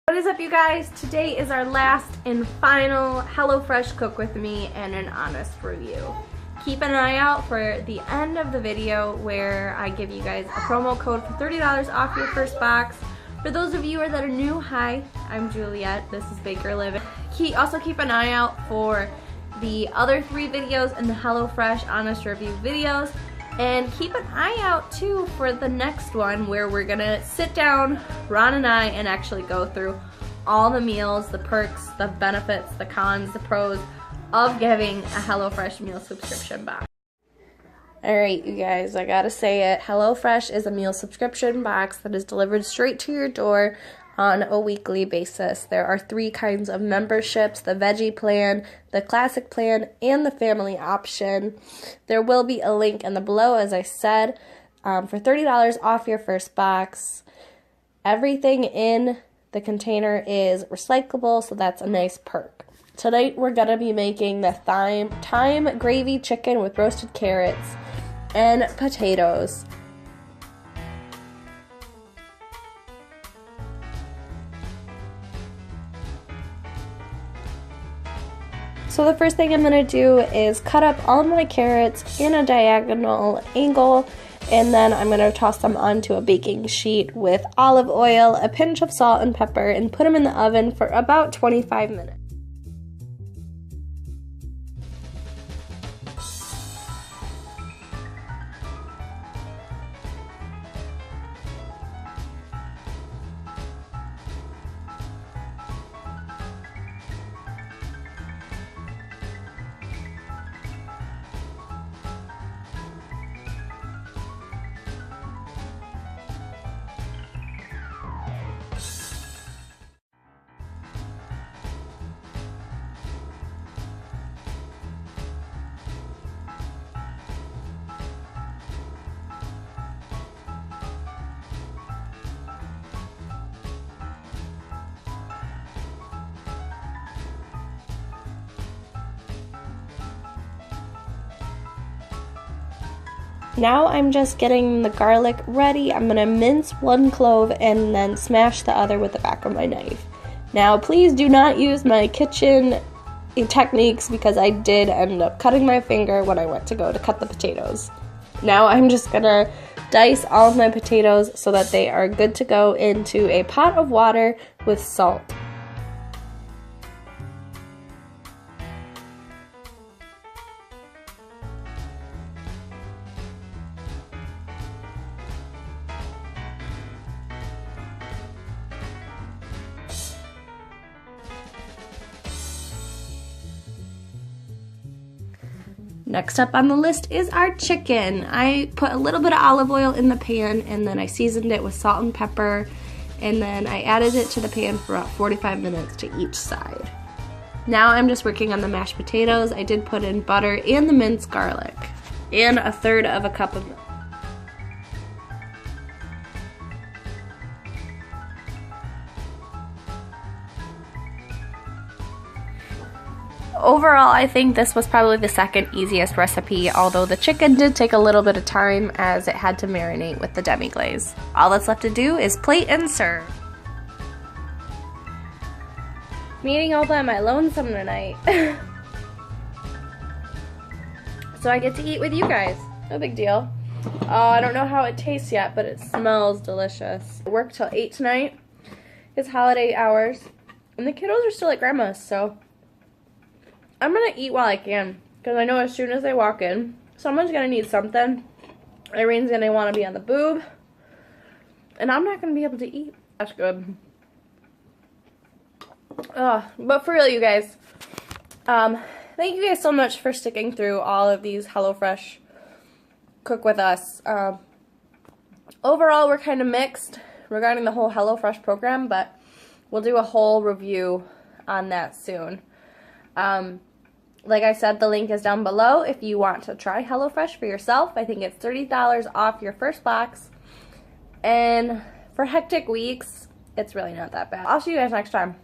What is up, you guys? Today is our last and final HelloFresh cook with me and an honest review. Keep an eye out for the end of the video where I give you guys a promo code for $30 off your first box. For those of you that are new, hi, I'm Juliet. This is BakerLiving. Also keep an eye out for the other 3 videos in the HelloFresh honest review videos. And keep an eye out too for the next one where we're gonna sit down, Ron and I, and actually go through all the meals, the perks, the benefits, the cons, the pros of giving a HelloFresh meal subscription box. Alright, you guys, I gotta say it. HelloFresh is a meal subscription box that is delivered straight to your door on a weekly basis. There are 3 kinds of memberships: the veggie plan, the classic plan, and the family option. There will be a link in the below, as I said, for $30 off your first box. Everything in the container is recyclable, so that's a nice perk. Tonight we're gonna be making the thyme gravy chicken with roasted carrots and potatoes. So the first thing I'm going to do is cut up all of my carrots in a diagonal angle, and then I'm going to toss them onto a baking sheet with olive oil, a pinch of salt and pepper, and put them in the oven for about 25 minutes. Now I'm just getting the garlic ready. I'm gonna mince 1 clove and then smash the other with the back of my knife. Now please do not use my kitchen techniques because I did end up cutting my finger when I went to go to cut the potatoes. Now I'm just gonna dice all of my potatoes so that they are good to go into a pot of water with salt. Next up on the list is our chicken. I put a little bit of olive oil in the pan and then I seasoned it with salt and pepper, and then I added it to the pan for about 45 minutes to each side. Now I'm just working on the mashed potatoes. I did put in butter and the minced garlic and 1/3 cup of milk. Overall, I think this was probably the second easiest recipe, although the chicken did take a little bit of time as it had to marinate with the demi-glaze. All that's left to do is plate and serve. I'm eating all by my lonesome tonight. So I get to eat with you guys. No big deal. I don't know how it tastes yet, but it smells delicious. I work till 8 tonight. It's holiday hours, and the kiddos are still at grandma's, so I'm gonna eat while I can, because I know as soon as they walk in, someone's gonna need something. Irene's gonna want to be on the boob, and I'm not gonna be able to eat. That's good. But for real, you guys, thank you guys so much for sticking through all of these HelloFresh cook with us. Overall, we're kind of mixed regarding the whole HelloFresh program, but we'll do a whole review on that soon. Like I said, the link is down below if you want to try HelloFresh for yourself. I think it's $30 off your first box. And for hectic weeks, it's really not that bad. I'll see you guys next time.